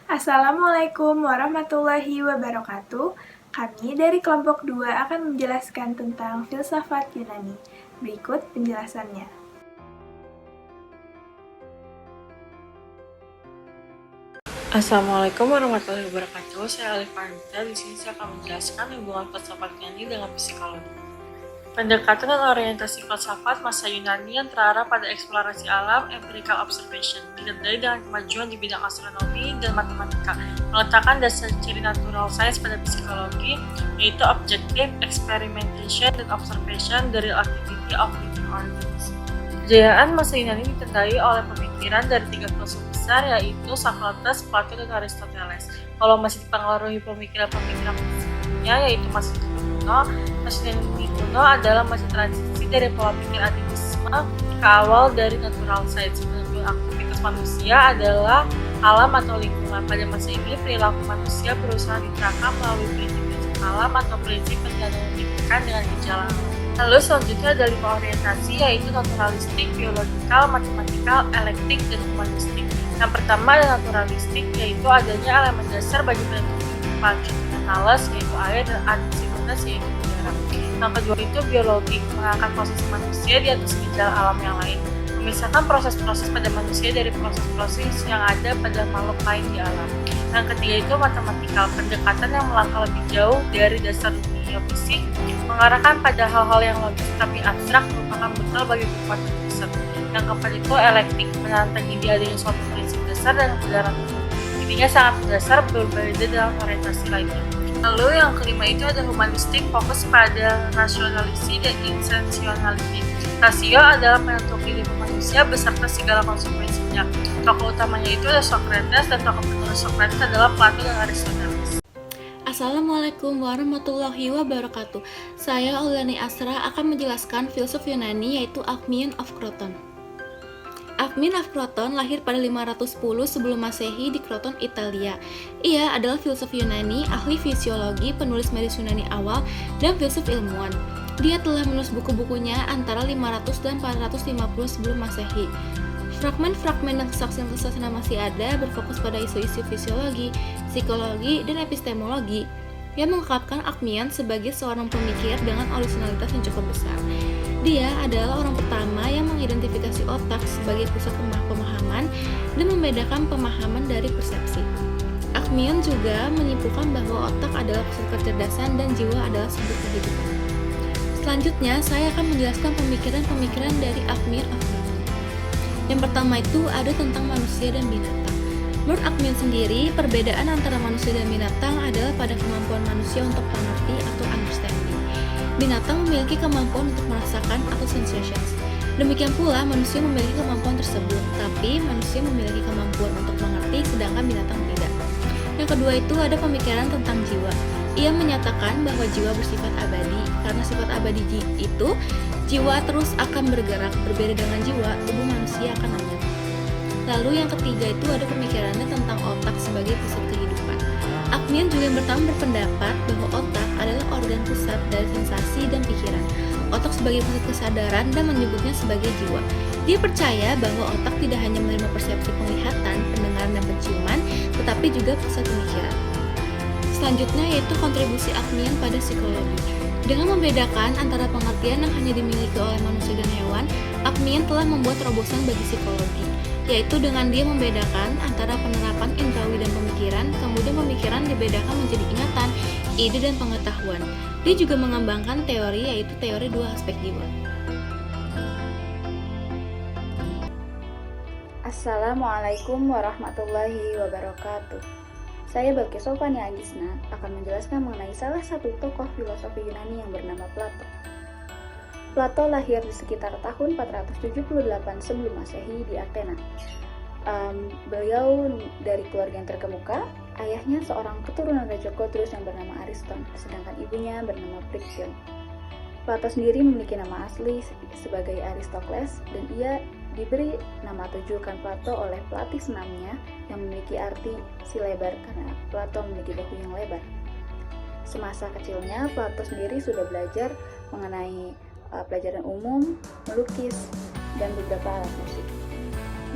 Assalamualaikum warahmatullahi wabarakatuh. Kami dari kelompok 2 akan menjelaskan tentang filsafat Yunani. Berikut penjelasannya. Assalamualaikum warahmatullahi wabarakatuh. Saya Alif Anita. Di sini saya akan menjelaskan hubungan filsafat Yunani dengan psikologi. Pendekatan dan orientasi filsafat masa Yunani yang terarah pada eksplorasi alam, empirical observation, ditandai dengan kemajuan di bidang astronomi dan matematika, meletakkan dasar ciri natural science pada psikologi, yaitu objective, experimentation, dan observation the real activity of living organisms. Kejayaan masa Yunani ditandai oleh pemikiran dari 3 filsuf besar, yaitu Socrates, Plato, dan Aristoteles. Kalau masih dipengaruhi pemikiran-pemikiran filsufnya, yaitu masa Yunani kuno adalah masa transisi dari pola pikir animisme ke awal dari natural science. Menurut aktivitas manusia adalah alam atau lingkungan. Pada masa ini, perilaku manusia berusaha diterapkan melalui prinsip-prinsip alam atau prinsip yang didedikasikan dengan gejala alam. Lalu selanjutnya ada 5 orientasi, yaitu naturalistik, biologikal, matematikal, elektik, dan humanistik. Yang pertama adalah naturalistik, yaitu adanya elemen dasar bagi bentuk kehidupan, contohnya Thales, yaitu air, dan Anaxagoras, yaitu udara. Yang kedua itu biologik, mengangkat proses manusia di atas gejala alam yang lain, memisahkan proses-proses pada manusia dari proses-proses yang ada pada makhluk lain di alam. Yang ketiga itu matematikal, pendekatan yang melangkah lebih jauh dari dasar dunia fisik, mengarahkan pada hal-hal yang logis tapi abstrak merupakan bekal bagi kekuatan riset. Yang keempat itu elektik, menantang ide adanya suatu prinsip dasar dan kebenaran umum. Intinya sangat berdasar, berbeda dalam orientasi lainnya. Lalu yang kelima itu ada humanistik, fokus pada rasionalisi dan intentionality. Rasio adalah menentukan hidup manusia beserta segala konsekuensinya. Tokoh utamanya itu ada Socrates, dan tokoh penerus Socrates adalah Plato dan Aristoteles. Assalamualaikum warahmatullahi wabarakatuh. Saya Aulani Asra akan menjelaskan filsuf Yunani, yaitu Alcmaeon of Croton. Alcmaeon of Croton lahir pada 510 sebelum Masehi di Croton, Italia. Ia adalah filsuf Yunani, ahli fisiologi, penulis medis Yunani awal, dan filsuf ilmuwan. Dia telah menulis buku-bukunya antara 500 dan 450 sebelum Masehi. Fragmen-fragmen dan kesaksian masih ada, berfokus pada isu-isu fisiologi, psikologi, dan epistemologi, yang mengungkapkan Alcmaeon sebagai seorang pemikir dengan originalitas yang cukup besar. Dia adalah orang pertama yang mengidentifikasi otak sebagai pusat pemahaman dan membedakan pemahaman dari persepsi. Alcmaeon juga menyimpulkan bahwa otak adalah pusat kecerdasan dan jiwa adalah sumber kehidupan. Selanjutnya, saya akan menjelaskan pemikiran-pemikiran dari Alcmaeon of Croton. Yang pertama itu ada tentang manusia dan binatang. Menurut Alcmaeon sendiri, perbedaan antara manusia dan binatang adalah pada kemampuan manusia untuk mengerti atau understanding. Binatang memiliki kemampuan untuk merasakan atau sensations. Demikian pula manusia memiliki kemampuan tersebut, tapi manusia memiliki kemampuan untuk mengerti sedangkan binatang tidak. Yang kedua itu ada pemikiran tentang jiwa. Ia menyatakan bahwa jiwa bersifat abadi. Karena sifat abadi itu, jiwa terus akan bergerak. Berbeda dengan jiwa, tubuh manusia akan lenyap. Lalu yang ketiga itu ada pemikirannya tentang otak sebagai pusat kehidupan. Alcmaeon juga yang pertama berpendapat bahwa otak adalah organ pusat dari sensasi dan pikiran. Otak sebagai pusat kesadaran dan menyebutnya sebagai jiwa. Dia percaya bahwa otak tidak hanya menerima persepsi penglihatan, pendengaran, dan penciuman, tetapi juga pusat pemikiran. Selanjutnya yaitu kontribusi Alcmaeon pada psikologi. Dengan membedakan antara pengertian yang hanya dimiliki oleh manusia dan hewan, Alcmaeon telah membuat terobosan bagi psikologi, yaitu dengan dia membedakan antara penerapan indrawi dan pemikiran, kemudian pemikiran dibedakan menjadi ingatan, ide, dan pengetahuan. Dia juga mengembangkan teori, yaitu teori 2 aspek jiwa. Assalamualaikum warahmatullahi wabarakatuh. Saya Balkis Sofania Agisna akan menjelaskan mengenai salah satu tokoh filosofi Yunani yang bernama Plato. Plato lahir di sekitar tahun 478 sebelum Masehi di Athena. Beliau dari keluarga yang terkemuka. Ayahnya seorang keturunan Raja Kotrus yang bernama Ariston, sedangkan ibunya bernama Phrygion. Plato sendiri memiliki nama asli sebagai Aristokles, dan ia diberi nama atau julukan Plato oleh pelatih senamnya yang memiliki arti si lebar karena Plato memiliki bahu yang lebar. Semasa kecilnya, Plato sendiri sudah belajar mengenai pelajaran umum, melukis, dan beberapa alat musik.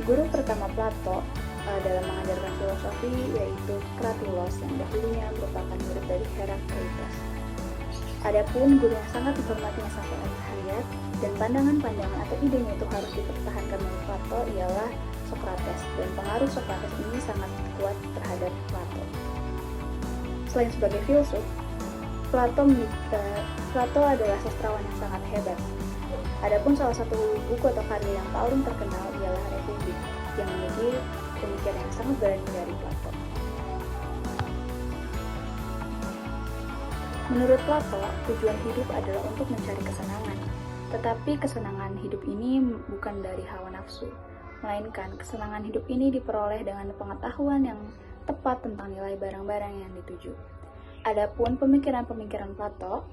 Guru pertama Plato dalam mengajarkan filosofi filosofi, yaitu Kratilos yang dahulunya merupakan murid dari Herakleitos. Adapun guru yang sangat dihormatinya sampai akhir hayat dan pandangan-pandangan atau idenya itu harus dipertahankan oleh Plato ialah Sokrates, dan pengaruh Sokrates ini sangat kuat terhadap Plato. Selain sebagai filsuf, Plato adalah sastrawan yang sangat hebat. Adapun salah satu buku atau karya yang paling terkenal ialah Republik, yang memiliki pemikiran yang sangat berani dari Plato. Menurut Plato, tujuan hidup adalah untuk mencari kesenangan. Tetapi kesenangan hidup ini bukan dari hawa nafsu, melainkan kesenangan hidup ini diperoleh dengan pengetahuan yang tepat tentang nilai barang-barang yang dituju. Adapun pemikiran-pemikiran Plato,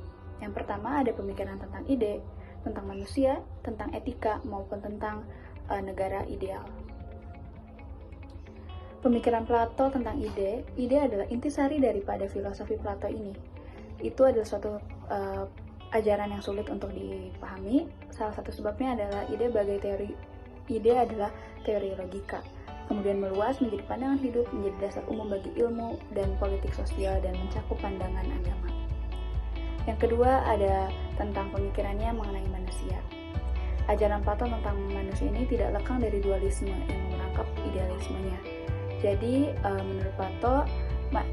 yang pertama ada pemikiran tentang ide, tentang manusia, tentang etika, maupun tentang negara ideal. Pemikiran Plato tentang ide adalah intisari daripada filosofi Plato ini. Itu adalah suatu ajaran yang sulit untuk dipahami. Salah satu sebabnya adalah ide adalah teori logika. Kemudian meluas menjadi pandangan hidup, menjadi dasar umum bagi ilmu dan politik sosial, dan mencakup pandangan agama. Yang kedua ada tentang pemikirannya mengenai manusia. Ajaran Plato tentang manusia ini tidak lekang dari dualisme yang merangkap idealismenya. Jadi menurut Plato,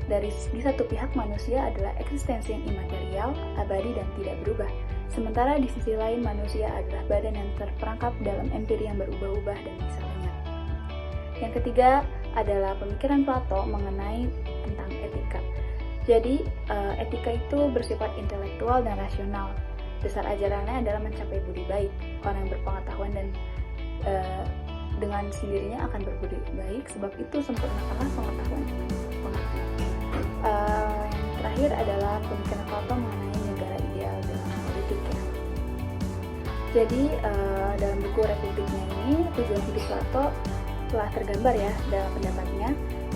di satu pihak manusia adalah eksistensi yang imaterial, abadi dan tidak berubah. Sementara di sisi lain manusia adalah badan yang terperangkap dalam empiri yang berubah-ubah dan bisa lenyap. Yang ketiga adalah pemikiran Plato mengenai tentang etika. Jadi, etika itu bersifat intelektual dan rasional. Dasar ajarannya adalah mencapai budi baik. Orang yang berpengetahuan dan dengan sendirinya akan berbudi baik, sebab itu sempurnakanlah pengetahuan. Yang terakhir adalah pemikiran Plato mengenai negara ideal dalam politik ya. Jadi, dalam buku Republiknya ini, tujuan hidup Plato telah tergambar ya dalam pendapatnya,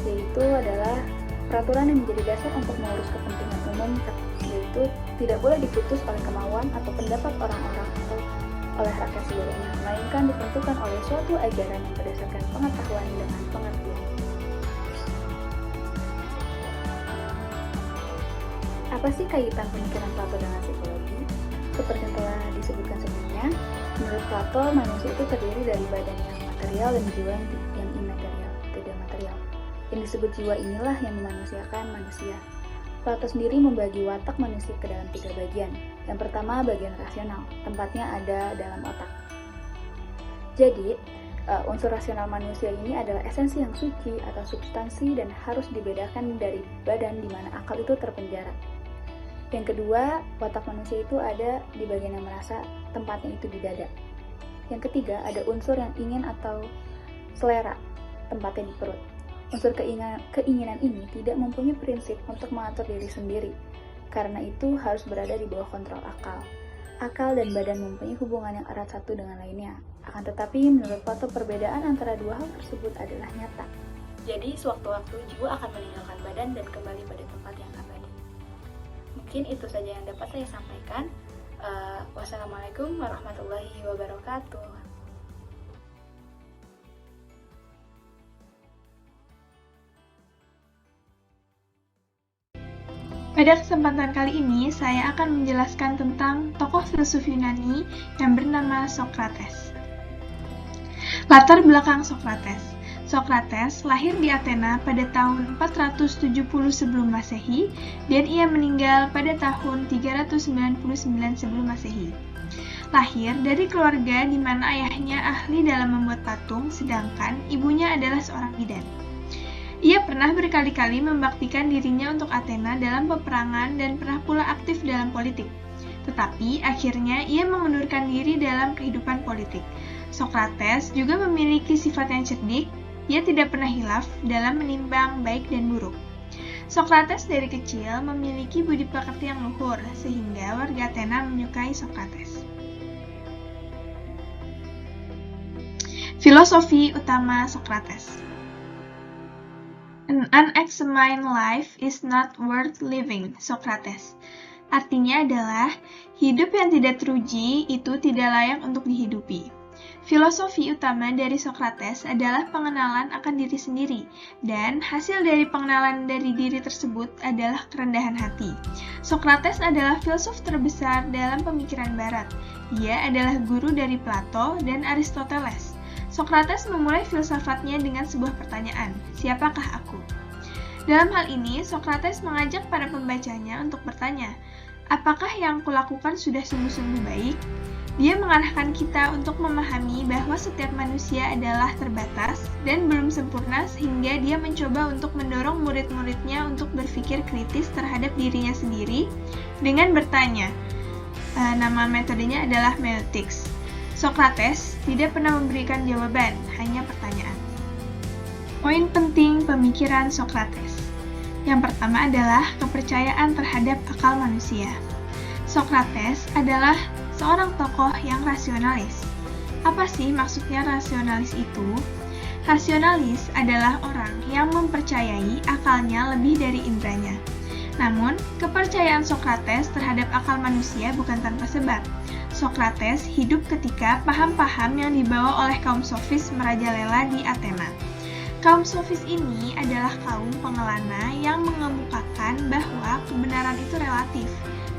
yaitu adalah peraturan yang menjadi dasar untuk mengurus kepentingan umum, yaitu tidak boleh diputus oleh kemauan atau pendapat orang-orang atau oleh rakyat seluruhnya, melainkan ditentukan oleh suatu ajaran yang berdasarkan pengetahuan dengan pengertian. Apa sih kaitan pemikiran Plato dengan psikologi? Seperti yang telah disebutkan sebelumnya, menurut Plato, manusia itu terdiri dari badan yang material dan jiwa yang imaterial, tidak material. Yang disebut jiwa inilah yang memanusiakan manusia. Plato sendiri membagi watak manusia ke dalam 3 bagian. Yang pertama, bagian rasional, tempatnya ada dalam otak. Jadi, unsur rasional manusia ini adalah esensi yang suci atau substansi dan harus dibedakan dari badan di mana akal itu terpenjara. Yang kedua, watak manusia itu ada di bagian yang merasa, tempatnya itu di dada. Yang ketiga, ada unsur yang ingin atau selera, tempatnya di perut. Unsur keinginan ini tidak mempunyai prinsip untuk mengatur diri sendiri, karena itu harus berada di bawah kontrol akal. Akal dan badan mempunyai hubungan yang erat satu dengan lainnya. Akan tetapi, menurut Plato, perbedaan antara dua hal tersebut adalah nyata. Jadi, sewaktu-waktu jiwa akan meninggalkan badan dan kembali pada tempat yang abadi. Mungkin itu saja yang dapat saya sampaikan. Wassalamualaikum warahmatullahi wabarakatuh. Pada kesempatan kali ini, saya akan menjelaskan tentang tokoh filsuf Yunani yang bernama Sokrates. Latar belakang Sokrates. Sokrates lahir di Athena pada tahun 470 sebelum Masehi dan ia meninggal pada tahun 399 sebelum Masehi. Lahir dari keluarga di mana ayahnya ahli dalam membuat patung, sedangkan ibunya adalah seorang bidan. Ia pernah berkali-kali membaktikan dirinya untuk Athena dalam peperangan dan pernah pula aktif dalam politik. Tetapi akhirnya ia mengundurkan diri dalam kehidupan politik. Sokrates juga memiliki sifat yang cerdik. Ia tidak pernah hilaf dalam menimbang baik dan buruk. Sokrates dari kecil memiliki budi pekerti yang luhur, sehingga warga Athena menyukai Sokrates. Filosofi utama Sokrates. An unexamined life is not worth living, Sokrates. Artinya adalah, hidup yang tidak teruji itu tidak layak untuk dihidupi. Filosofi utama dari Socrates adalah pengenalan akan diri sendiri, dan hasil dari pengenalan dari diri tersebut adalah kerendahan hati. Socrates adalah filsuf terbesar dalam pemikiran Barat. Dia adalah guru dari Plato dan Aristoteles. Socrates memulai filsafatnya dengan sebuah pertanyaan, siapakah aku? Dalam hal ini, Socrates mengajak para pembacanya untuk bertanya, apakah yang kulakukan sudah sungguh-sungguh baik? Dia mengarahkan kita untuk memahami bahwa setiap manusia adalah terbatas dan belum sempurna sehingga dia mencoba untuk mendorong murid-muridnya untuk berpikir kritis terhadap dirinya sendiri dengan bertanya. Nama metodenya adalah Meutics. Socrates tidak pernah memberikan jawaban, hanya pertanyaan. Poin penting pemikiran Socrates. Yang pertama adalah kepercayaan terhadap akal manusia. Socrates adalah seorang tokoh yang rasionalis. Apa sih maksudnya rasionalis itu? Rasionalis adalah orang yang mempercayai akalnya lebih dari indranya. Namun, kepercayaan Socrates terhadap akal manusia bukan tanpa sebab. Socrates hidup ketika paham-paham yang dibawa oleh kaum sofis merajalela di Athena. Kaum sofis ini adalah kaum pengelana yang mengemukakan bahwa kebenaran itu relatif,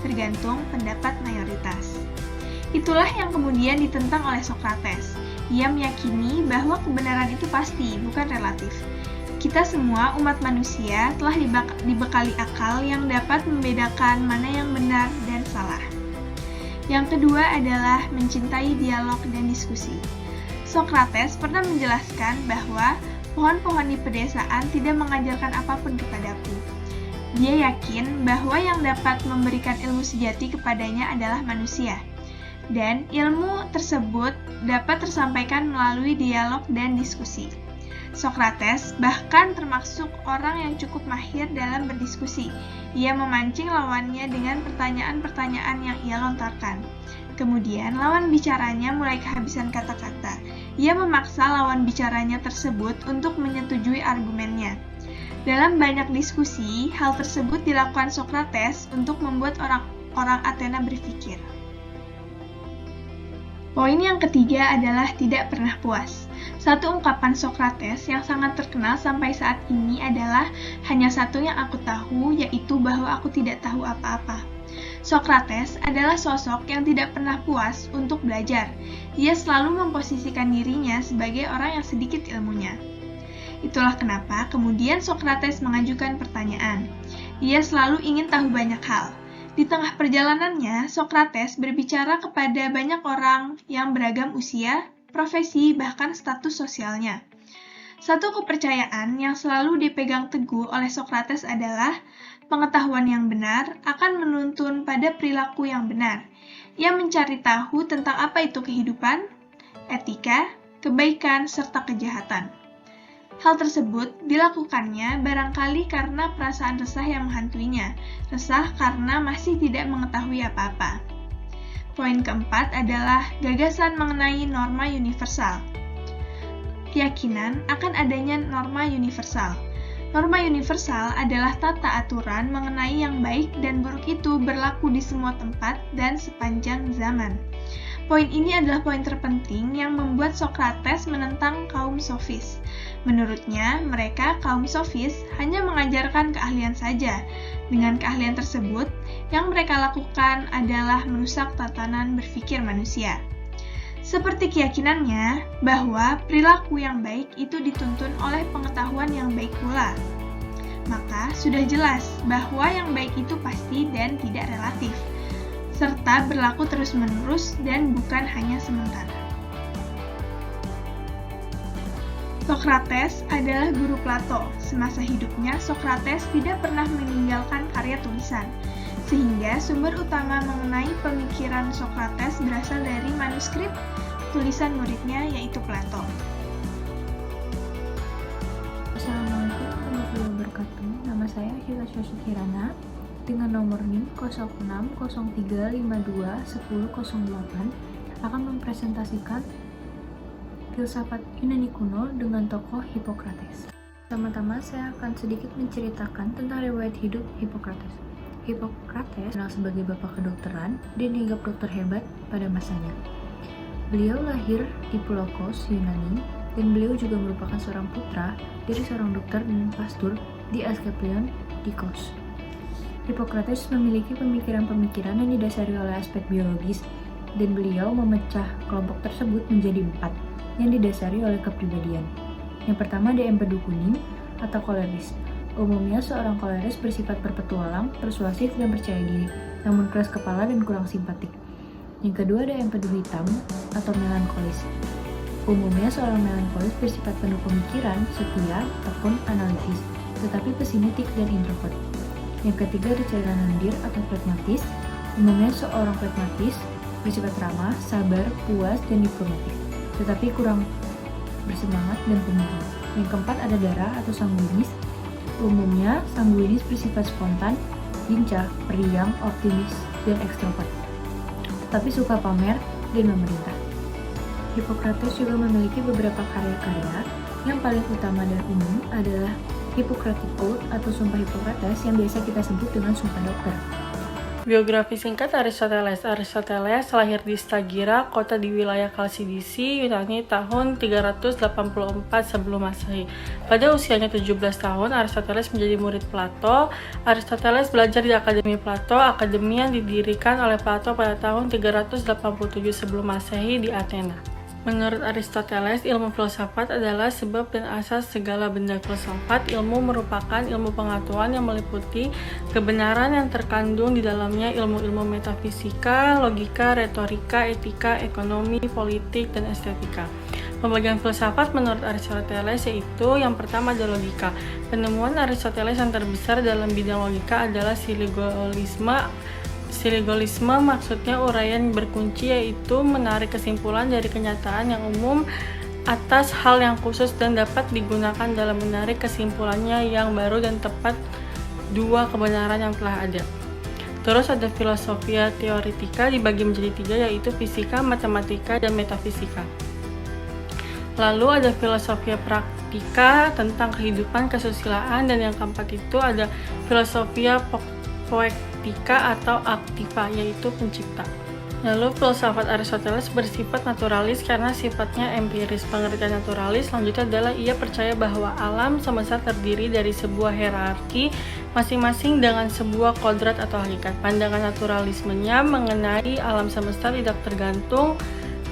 tergantung pendapat mayoritas. Itulah yang kemudian ditentang oleh Socrates. Ia meyakini bahwa kebenaran itu pasti, bukan relatif. Kita semua, umat manusia, telah dibekali akal yang dapat membedakan mana yang benar dan salah. Yang kedua adalah mencintai dialog dan diskusi. Socrates pernah menjelaskan bahwa pohon-pohon di pedesaan tidak mengajarkan apapun kepadaku. Dia yakin bahwa yang dapat memberikan ilmu sejati kepadanya adalah manusia. Dan ilmu tersebut dapat tersampaikan melalui dialog dan diskusi. Socrates bahkan termasuk orang yang cukup mahir dalam berdiskusi. Ia memancing lawannya dengan pertanyaan-pertanyaan yang ia lontarkan. Kemudian lawan bicaranya mulai kehabisan kata-kata. Ia memaksa lawan bicaranya tersebut untuk menyetujui argumennya. Dalam banyak diskusi, hal tersebut dilakukan Socrates untuk membuat orang Athena berpikir. Poin yang ketiga adalah tidak pernah puas. Satu ungkapan Socrates yang sangat terkenal sampai saat ini adalah hanya satu yang aku tahu, yaitu bahwa aku tidak tahu apa-apa. Socrates adalah sosok yang tidak pernah puas untuk belajar. Ia selalu memposisikan dirinya sebagai orang yang sedikit ilmunya. Itulah kenapa kemudian Socrates mengajukan pertanyaan. Ia selalu ingin tahu banyak hal. Di tengah perjalanannya, Socrates berbicara kepada banyak orang yang beragam usia, profesi, bahkan status sosialnya. Satu kepercayaan yang selalu dipegang teguh oleh Socrates adalah pengetahuan yang benar akan menuntun pada perilaku yang benar. Ia mencari tahu tentang apa itu kehidupan, etika, kebaikan, serta kejahatan. Hal tersebut dilakukannya barangkali karena perasaan resah yang menghantuinya, resah karena masih tidak mengetahui apa-apa. Poin keempat adalah gagasan mengenai norma universal. Keyakinan akan adanya norma universal. Norma universal adalah tata aturan mengenai yang baik dan buruk itu berlaku di semua tempat dan sepanjang zaman. Poin ini adalah poin terpenting yang membuat Socrates menentang kaum sofis. Menurutnya, mereka, kaum sofis, hanya mengajarkan keahlian saja. Dengan keahlian tersebut, yang mereka lakukan adalah merusak tatanan berpikir manusia. Seperti keyakinannya bahwa perilaku yang baik itu dituntun oleh pengetahuan yang baik pula. Maka, sudah jelas bahwa yang baik itu pasti dan tidak relatif, serta berlaku terus-menerus dan bukan hanya sementara. Socrates adalah guru Plato. Semasa hidupnya, Socrates tidak pernah meninggalkan karya tulisan, sehingga sumber utama mengenai pemikiran Socrates berasal dari manuskrip tulisan muridnya, yaitu Plato. Assalamualaikum warahmatullahi wabarakatuh. Nama saya Hila Syasukirana dengan nomor NIM 0603521008 akan mempresentasikan filsafat Yunani kuno dengan tokoh Hippocrates. Pertama-tama saya akan sedikit menceritakan tentang riwayat hidup Hippocrates. Hippocrates dikenal sebagai bapak kedokteran dan dianggap dokter hebat pada masanya. Beliau lahir di Pulau Kos, Yunani, dan beliau juga merupakan seorang putra dari seorang dokter dan pastor di Asklepion di Kos. Hippocrates memiliki pemikiran-pemikiran yang didasari oleh aspek biologis, dan beliau memecah kelompok tersebut menjadi 4 yang didasari oleh kepribadian. Yang pertama ada empedu kuning atau koleris. Umumnya seorang koleris bersifat berpetualang, persuasif, dan percaya diri, namun keras kepala dan kurang simpatik. Yang kedua ada empedu hitam atau melankolis. Umumnya seorang melankolis bersifat penuh pemikiran, setia, tekun, analitis, tetapi pesimistik dan introvert. Yang ketiga ada cairan lendir atau pragmatis. Umumnya seorang pragmatis bersifat ramah, sabar, puas, dan diplomatik, tetapi kurang bersemangat dan pemurung. Yang keempat ada darah atau sanguinis. Umumnya sanguinis bersifat spontan, lincah, periang, optimis, dan ekstrovert, tetapi suka pamer dan memerintah. Hippocrates juga memiliki beberapa karya-karya. Yang paling utama dan umum adalah Hippocratic Oath atau Sumpah Hippocrates yang biasa kita sebut dengan Sumpah Dokter. Biografi singkat Aristoteles. Aristoteles lahir di Stagira, kota di wilayah Kalsidisi, Yunani tahun 384 sebelum Masehi. Pada usianya 17 tahun, Aristoteles menjadi murid Plato. Aristoteles belajar di Akademi Plato, akademi yang didirikan oleh Plato pada tahun 387 sebelum Masehi di Athena. Menurut Aristoteles, ilmu filsafat adalah sebab dan asas segala benda filsafat. Ilmu merupakan ilmu pengetahuan yang meliputi kebenaran yang terkandung di dalamnya ilmu-ilmu metafisika, logika, retorika, etika, ekonomi, politik, dan estetika. Pembagian filsafat menurut Aristoteles yaitu yang pertama ada logika. Penemuan Aristoteles yang terbesar dalam bidang logika adalah syllogisme. Syllogisme maksudnya uraian berkunci, yaitu menarik kesimpulan dari kenyataan yang umum atas hal yang khusus dan dapat digunakan dalam menarik kesimpulannya yang baru dan tepat dua kebenaran yang telah ada. Terus ada filosofia teoretika dibagi menjadi 3, yaitu fisika, matematika, dan metafisika. Lalu ada filosofia praktika tentang kehidupan, kesusilaan, dan yang keempat itu ada filosofia poetika atau aktiva, yaitu pencipta. Lalu filsafat Aristoteles bersifat naturalis karena sifatnya empiris. Pengertian naturalis selanjutnya adalah ia percaya bahwa alam semesta terdiri dari sebuah hierarki masing-masing dengan sebuah kodrat atau hakikat. Pandangan naturalismenya mengenai alam semesta tidak tergantung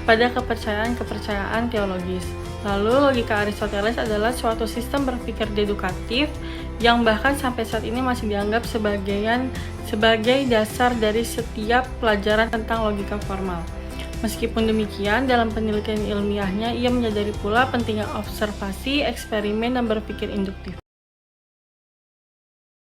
pada kepercayaan teologis. Lalu logika Aristoteles adalah suatu sistem berpikir deduktif yang bahkan sampai saat ini masih dianggap sebagai dasar dari setiap pelajaran tentang logika formal. Meskipun demikian, dalam penelitian ilmiahnya ia menyadari pula pentingnya observasi, eksperimen, dan berpikir induktif.